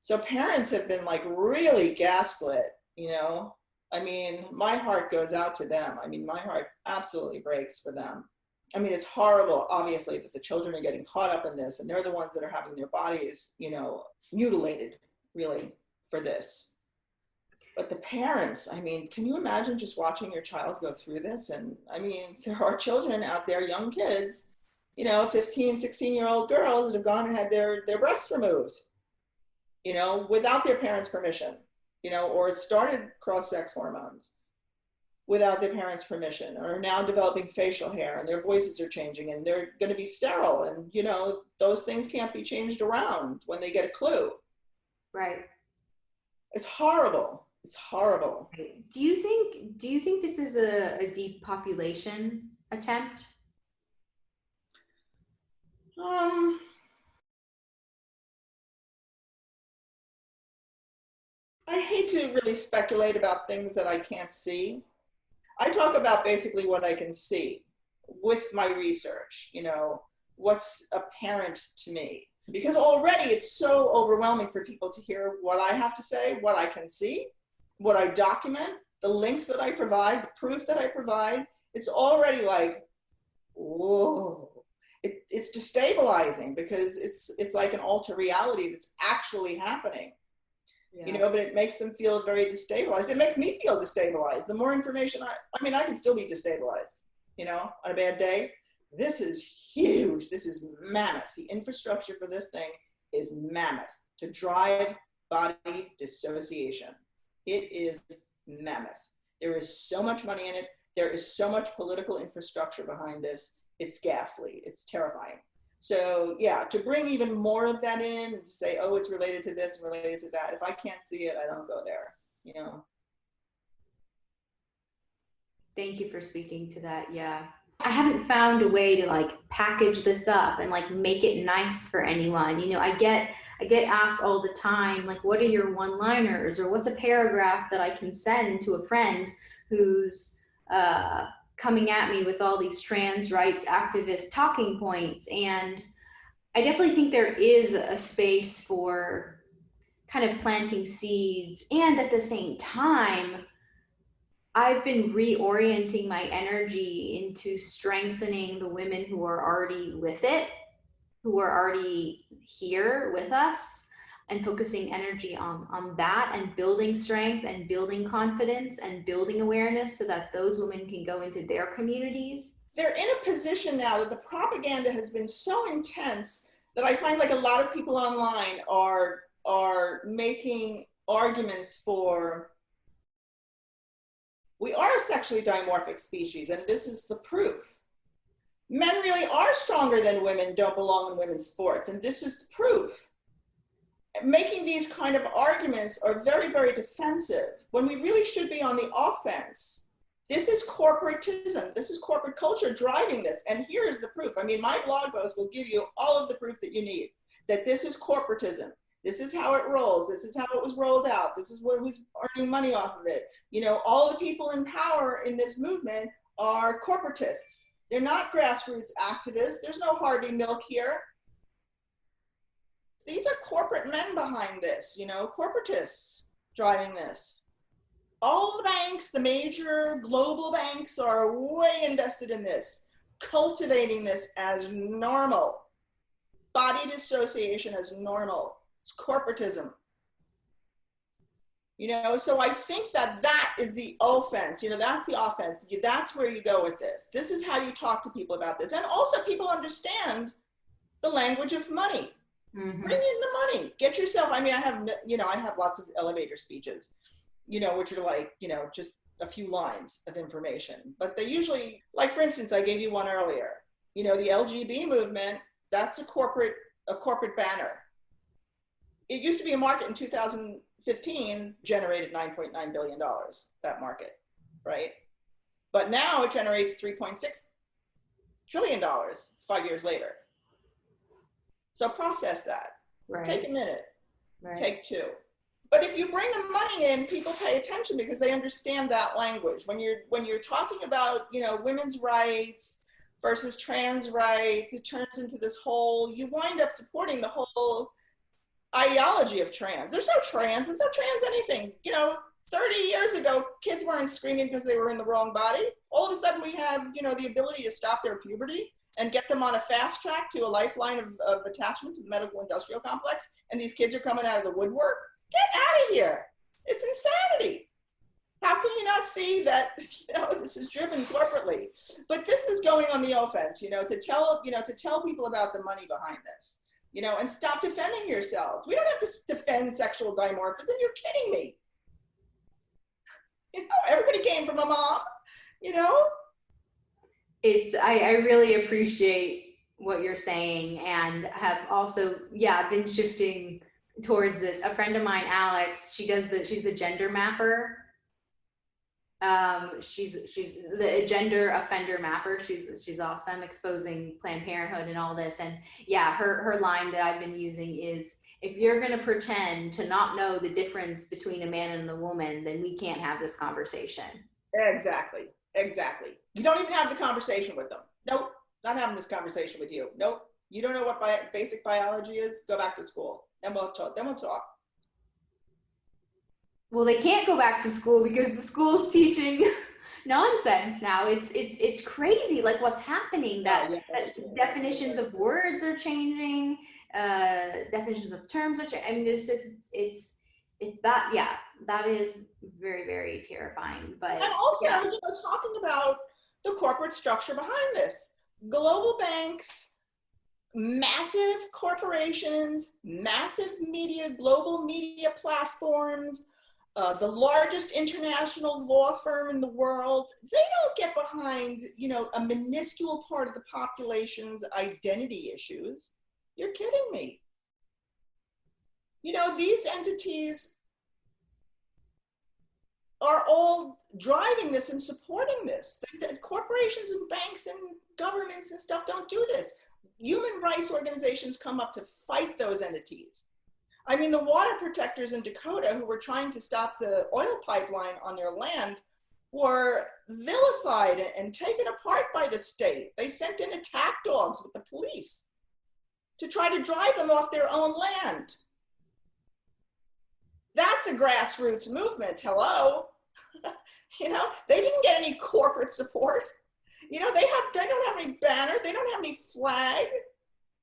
So parents have been like really gaslit, you know? I mean, my heart goes out to them. I mean, my heart absolutely breaks for them. I mean, it's horrible, obviously, that the children are getting caught up in this, and they're the ones that are having their bodies, you know, mutilated, really, for this. But the parents, I mean, can you imagine just watching your child go through this? And I mean, there are children out there, young kids, you know, 15, 16-year-old girls that have gone and had their breasts removed, you know, without their parents' permission, you know, or started cross-sex hormones without their parents' permission, or are now developing facial hair and their voices are changing and they're going to be sterile. And, you know, those things can't be changed around when they get a clue. Right. It's horrible. It's horrible. Do you think this is a depopulation attempt? I hate to really speculate about things that I can't see. I talk about basically what I can see with my research, you know, what's apparent to me. Because already it's so overwhelming for people to hear what I have to say, what I can see, what I document, the links that I provide, the proof that I provide. It's already like, whoa. It's destabilizing because it's like an alter reality that's actually happening. Yeah. You know, but it makes them feel very destabilized. It makes me feel destabilized. The more information, I mean, I can still be destabilized, you know, on a bad day. This is huge. This is mammoth. The infrastructure for this thing is mammoth to drive body dissociation. It is mammoth. There is so much money in it. There is so much political infrastructure behind this. It's ghastly. It's terrifying. So yeah, to bring even more of that in and to say, oh, it's related to this and related to that. If I can't see it, I don't go there, you know. Thank you for speaking to that. Yeah. I haven't found a way to like package this up and like make it nice for anyone. You know, I get asked all the time, like, what are your one-liners, or what's a paragraph that I can send to a friend who's coming at me with all these trans rights activist talking points. And I definitely think there is a space for kind of planting seeds. And at the same time, I've been reorienting my energy into strengthening the women who are already with it, who are already here with us, and focusing energy on that and building strength and building confidence and building awareness so that those women can go into their communities. They're in a position now that the propaganda has been so intense that I find like a lot of people online are making arguments for, we are a sexually dimorphic species, and this is the proof. Men really are stronger than women, don't belong in women's sports, and this is the proof. Making these kind of arguments are very, very defensive when we really should be on the offense. This is corporatism. This is corporate culture driving this. And here is the proof. I mean, my blog post will give you all of the proof that you need, that this is corporatism. This is how it rolls. This is how it was rolled out. This is who's earning money off of it. You know, all the people in power in this movement are corporatists. They're not grassroots activists. There's no Harvey Milk here. These are corporate men behind this, you know, corporatists driving this. All the banks, the major global banks are way invested in this, cultivating this as normal. Body dissociation as normal. It's corporatism. You know, so I think that is the offense, you know, that's the offense. That's where you go with this. This is how you talk to people about this. And also people understand the language of money. Mm-hmm. Bring in the money, get yourself, I mean, I have lots of elevator speeches, you know, which are like, you know, just a few lines of information, but they usually, like for instance, I gave you one earlier, you know, the LGB movement, that's a corporate banner. It used to be a market in 2015, generated $9.9 billion, that market, right? But now it generates $3.6 trillion 5 years later. So process that. Right. Take a minute. Right. Take two. But if you bring the money in, people pay attention because they understand that language. When you're talking about, you know, women's rights versus trans rights, it turns into this whole, you wind up supporting the whole ideology of trans. There's no trans anything. You know, 30 years ago, kids weren't screaming because they were in the wrong body. All of a sudden we have, you know, the ability to stop their puberty and get them on a fast track to a lifeline of attachment to the medical industrial complex. And these kids are coming out of the woodwork. Get out of here. It's insanity. How can you not see that, you know, this is driven corporately? But this is going on the offense, you know, to tell people about the money behind this, you know, and stop defending yourselves. We don't have to defend sexual dimorphism. You're kidding me. You know, everybody came from a mom, you know? I really appreciate what you're saying, and have also, been shifting towards this. A friend of mine, Alex, she's the gender mapper. She's the gender offender mapper. She's awesome, exposing Planned Parenthood and all this. And yeah, her line that I've been using is, if you're going to pretend to not know the difference between a man and a woman, then we can't have this conversation. Exactly. You don't even have the conversation with them. Nope, not having this conversation with you. Nope. You don't know what basic biology is? Go back to school. Then we'll talk. Well, they can't go back to school because the school's teaching nonsense now. It's crazy, like what's happening, that definitions of words are changing, definitions of terms are changing. I mean, it's that is very, very terrifying. But and also, you know, talking about the corporate structure behind this, global banks, massive corporations, massive media, global media platforms, the largest international law firm in the world, they don't get behind, you know, a minuscule part of the population's identity issues. You're kidding me. You know, these entities are all driving this and supporting this. Corporations and banks and governments and stuff don't do this. Human rights organizations come up to fight those entities. I mean, the water protectors in Dakota who were trying to stop the oil pipeline on their land were vilified and taken apart by the state. They sent in attack dogs with the police to try to drive them off their own land. That's a grassroots movement, hello. You know, they didn't get any corporate support. You know, they don't have any banner, they don't have any flag.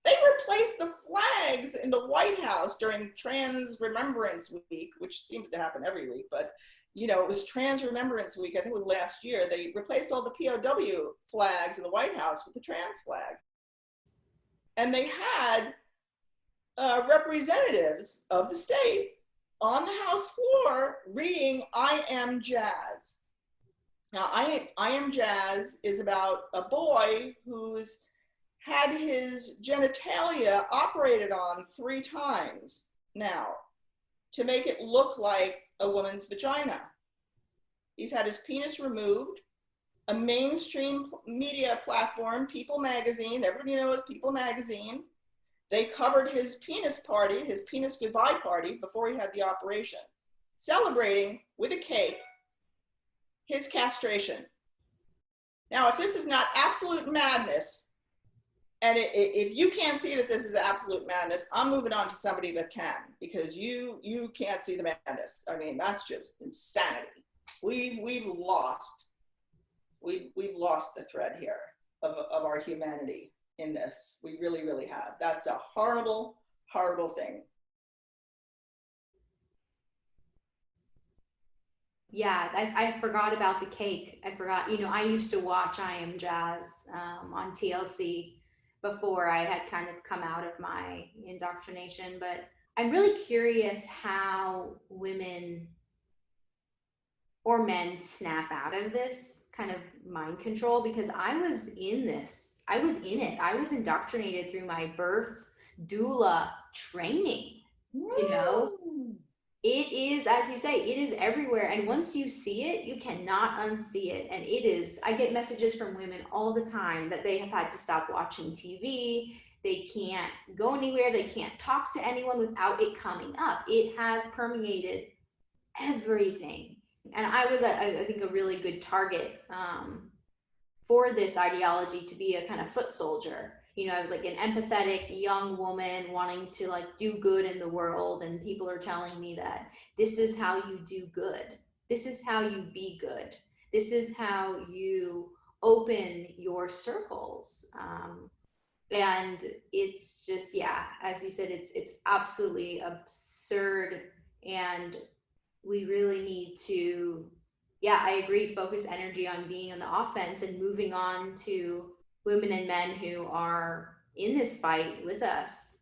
They replaced the flags in the White House during Trans Remembrance Week, which seems to happen every week, but you know, it was Trans Remembrance Week, I think it was last year. They replaced all the POW flags in the White House with the trans flag. And they had representatives of the state on the House floor reading I Am Jazz. Now, I Am Jazz is about a boy who's had his genitalia operated on 3 times now to make it look like a woman's vagina. He's had his penis removed. A mainstream media platform, People Magazine, everybody knows People Magazine, they covered his penis party, his penis goodbye party before he had the operation, celebrating with a cake his castration. Now, if this is not absolute madness, and if you can't see that this is absolute madness, I'm moving on to somebody that can, because you can't see the madness. I mean, that's just insanity. We've lost the thread here of our humanity in this. We really, really have. That's a horrible, horrible thing. Yeah, I forgot about the cake. I forgot, you know, I used to watch I Am Jazz on TLC before I had kind of come out of my indoctrination, but I'm really curious how women or men snap out of this kind of mind control, because I was in this. I was in it. I was indoctrinated through my birth doula training, you know? It is, as you say, it is everywhere. And once you see it, you cannot unsee it. And it is, I get messages from women all the time that they have had to stop watching TV. They can't go anywhere. They can't talk to anyone without it coming up. It has permeated everything. And I was, I think, a really good target for this ideology to be a kind of foot soldier. You know, I was like an empathetic young woman wanting to like do good in the world, and people are telling me that this is how you do good. this is how you be good. This is how you open your circles. And it's just, yeah, as you said, it's absolutely absurd. And we really need to, yeah, I agree, focus energy on being on the offense and moving on to women and men who are in this fight with us.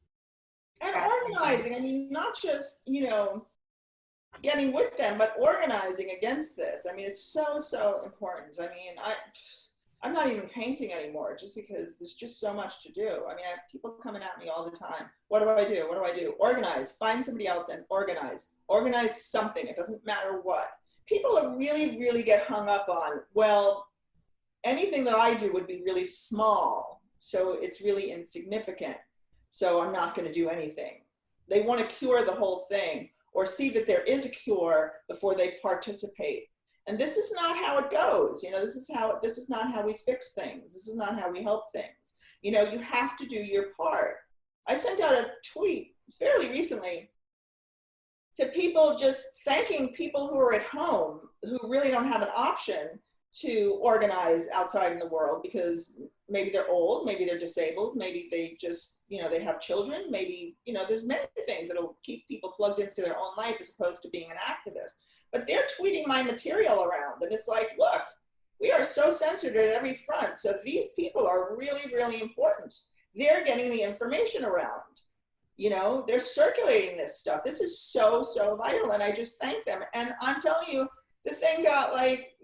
And organizing, I mean, not just, getting with them, but organizing against this. I mean, it's so, so important. I mean, I'm not even painting anymore just because there's just so much to do. I mean, I have people coming at me all the time. What do I do? What do I do? Organize, find somebody else and organize something. It doesn't matter what. People really, really get hung up on, well, anything that I do would be really small. So it's really insignificant. So I'm not going to do anything. They want to cure the whole thing or see that there is a cure before they participate. And this is not how it goes. This is not how we fix things. This is not how we help things. You have to do your part. I sent out a tweet fairly recently to people just thanking people who are at home who really don't have an option to organize outside in the world because maybe they're old, maybe they're disabled, maybe they just, they have children, maybe, there's many things that'll keep people plugged into their own life as opposed to being an activist. But they're tweeting my material around and it's like, look, we are so censored at every front. So these people are really, really important. They're getting the information around. They're circulating this stuff. This is so, so vital. And I just thank them. And I'm telling you, the thing got like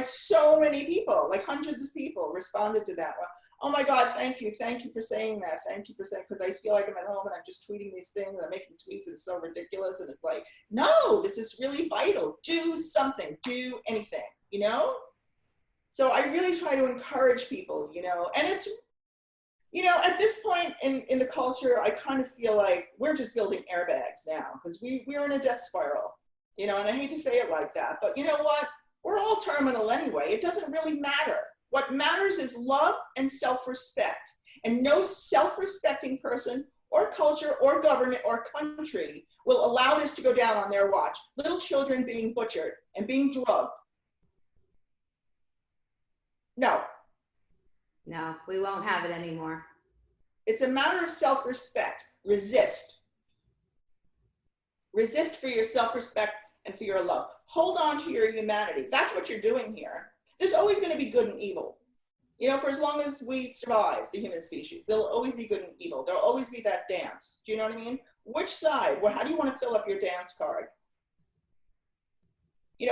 so many people, like hundreds of people responded to that one. Oh my God, thank you for saying that. Thank you for saying, because I feel like I'm at home and I'm just tweeting these things and I'm making tweets and it's so ridiculous. And it's like, no, this is really vital. Do something, do anything, So I really try to encourage people, and it's, at this point in the culture, I kind of feel like we're just building airbags now because we're in a death spiral. And I hate to say it like that, but you know what? We're all terminal anyway. It doesn't really matter. What matters is love and self-respect. And no self-respecting person or culture or government or country will allow this to go down on their watch. Little children being butchered and being drugged. No. No, we won't have it anymore. It's a matter of self-respect. Resist. Resist for your self-respect and for your love. Hold on to your humanity. That's what you're doing here. There's always going to be good and evil. For as long as we survive, the human species, there'll always be good and evil. There'll always be that dance. Do you know what I mean? Which side? How do you want to fill up your dance card?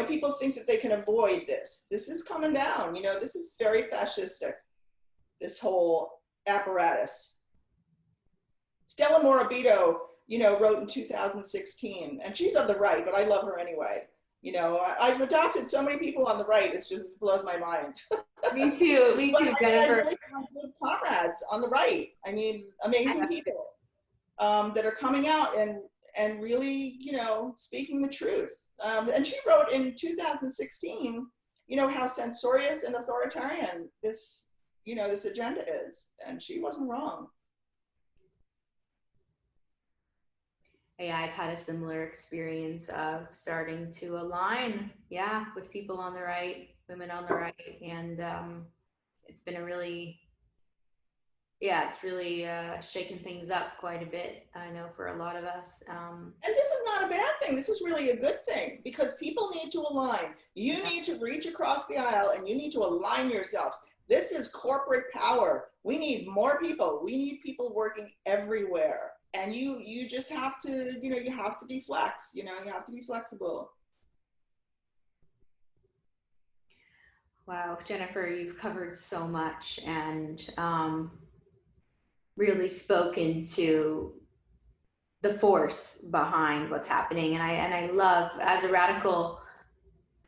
People think that they can avoid this. This is coming down. This is very fascistic, this whole apparatus. Stella Morabito, wrote in 2016, and she's of the right, but I love her anyway. I've adopted so many people on the right, it just blows my mind. Me too, Jennifer. I really have good comrades on the right. I mean, amazing people that are coming out and really, speaking the truth. And she wrote in 2016, how censorious and authoritarian this agenda is, and she wasn't wrong. Yeah, I've had a similar experience of starting to align, with people on the right, women on the right, and it's been a really, it's really shaken things up quite a bit, I know, for a lot of us. And this is not a bad thing. This is really a good thing because people need to align. You need to reach across the aisle and you need to align yourselves. This is corporate power. We need more people. We need people working everywhere. And you just have to, you have to be you have to be flexible. Wow, Jennifer, you've covered so much and really spoken to the force behind what's happening. And I love, as a radical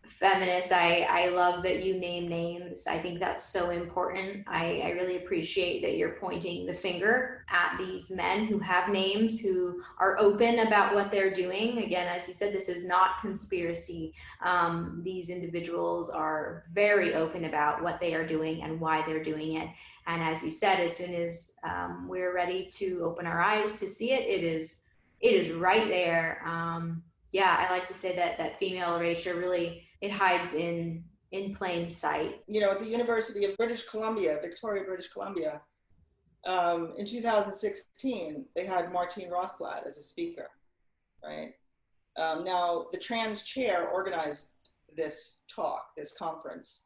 feminist, I love that you name names. I think that's so important. I really appreciate that you're pointing the finger at these men who have names, who are open about what they're doing. Again, as you said, this is not conspiracy. These individuals are very open about what they are doing and why they're doing it. And as you said, as soon as we're ready to open our eyes to see it, it is right there. yeah, I like to say that that female erasure really, it hides in plain sight. You know, at the University of British Columbia, Victoria, British Columbia, in 2016, they had Martine Rothblatt as a speaker, right? Now, the trans chair organized this talk, this conference,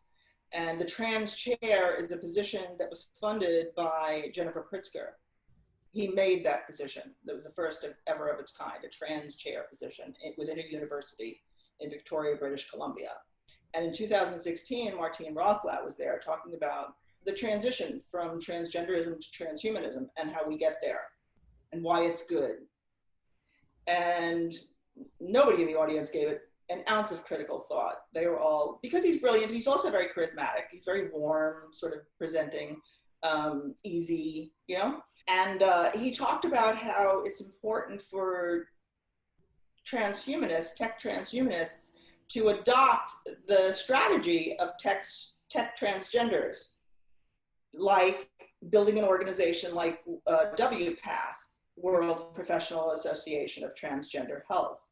and the trans chair is a position that was funded by Jennifer Pritzker. He made that position. That was the first ever of its kind, a trans chair position within a university in Victoria, British Columbia. And in 2016, Martine Rothblatt was there talking about the transition from transgenderism to transhumanism and how we get there and why it's good. And nobody in the audience gave it an ounce of critical thought. They were all, because he's brilliant, he's also very charismatic. He's very warm, sort of presenting, easy, you know? And he talked about how it's important for transhumanists, tech transhumanists, to adopt the strategy of tech transgenders, like building an organization like WPATH, World Professional Association of Transgender Health.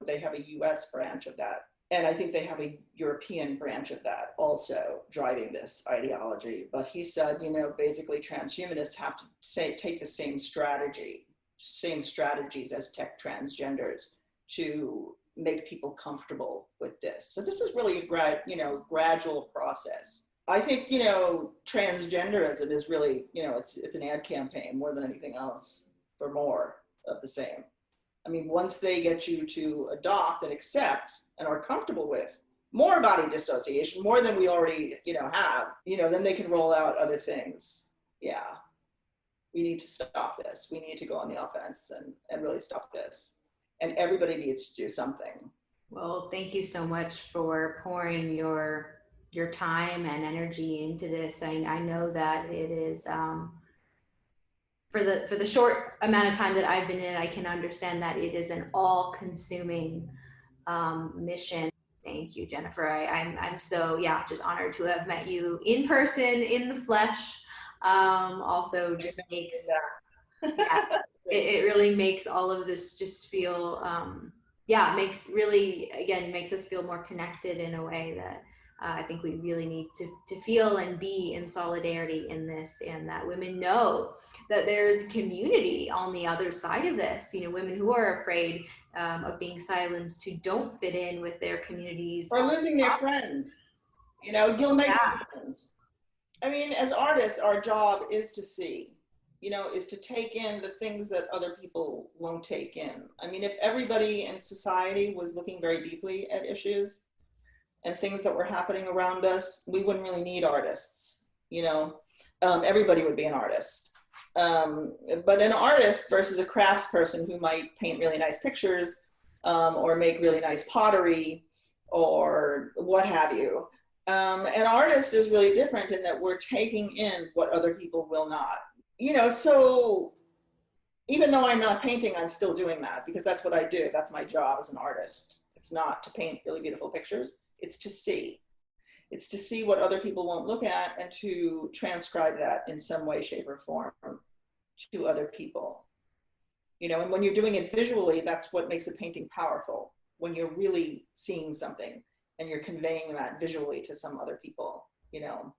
They have a US branch of that. And I think they have a European branch of that also driving this ideology. But he said, you know, basically transhumanists have to take the same strategies as tech transgenders to make people comfortable with this. So this is really a gradual process. I think, you know, transgenderism is really, you know, it's an ad campaign more than anything else for more of the same. I mean, once they get you to adopt and accept and are comfortable with more body dissociation, more than we already, you know, have, you know, then they can roll out other things. Yeah, we need to stop this. We need to go on the offense and really stop this. And everybody needs to do something. Well, thank you so much for pouring your time and energy into this. I know that it is, for the short amount of time that I've been in it, I can understand that it is an all-consuming mission. Thank you, Jennifer. I'm so, yeah, just honored to have met you in person, in the flesh. Also just makes, yeah, it really makes all of this just feel, yeah, makes us feel more connected in a way that I think we really need to feel and be in solidarity in this, and that women know that there's community on the other side of this. You know, women who are afraid of being silenced, who don't fit in with their communities. Or losing their friends. You know, you'll make friends. I mean, as artists, our job is to see, you know, is to take in the things that other people won't take in. I mean, if everybody in society was looking very deeply at issues and things that were happening around us, we wouldn't really need artists, you know. Everybody would be an artist. But an artist versus a craftsperson who might paint really nice pictures or make really nice pottery or what have you. An artist is really different in that we're taking in what other people will not. You know, so even though I'm not painting, I'm still doing that because that's what I do. That's my job as an artist. It's not to paint really beautiful pictures. It's to see. It's to see what other people won't look at and to transcribe that in some way, shape, or form to other people. You know, and when you're doing it visually, that's what makes a painting powerful. When you're really seeing something and you're conveying that visually to some other people, you know,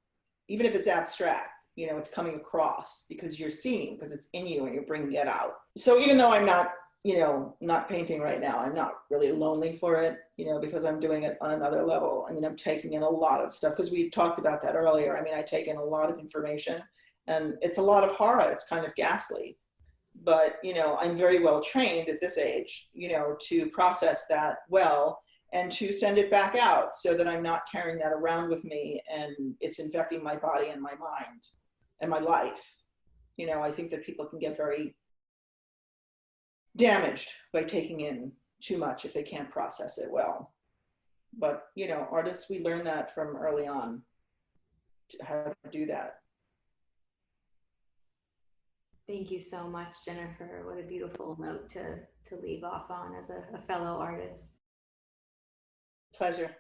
even if it's abstract, you know, it's coming across because you're seeing, because it's in you and you're bringing it out. So even though I'm not, you know, not painting right now, I'm not really lonely for it, you know, because I'm doing it on another level. I mean, I'm taking in a lot of stuff because we talked about that earlier. I mean, I take in a lot of information and it's a lot of horror. It's kind of ghastly, but, you know, I'm very well trained at this age, you know, to process that well and to send it back out so that I'm not carrying that around with me and it's infecting my body and my mind and my life. You know, I think that people can get very damaged by taking in too much if they can't process it well. But, you know, artists, we learn that from early on, how to do that. Thank you so much, Jennifer. What a beautiful note to leave off on as a fellow artist. Pleasure.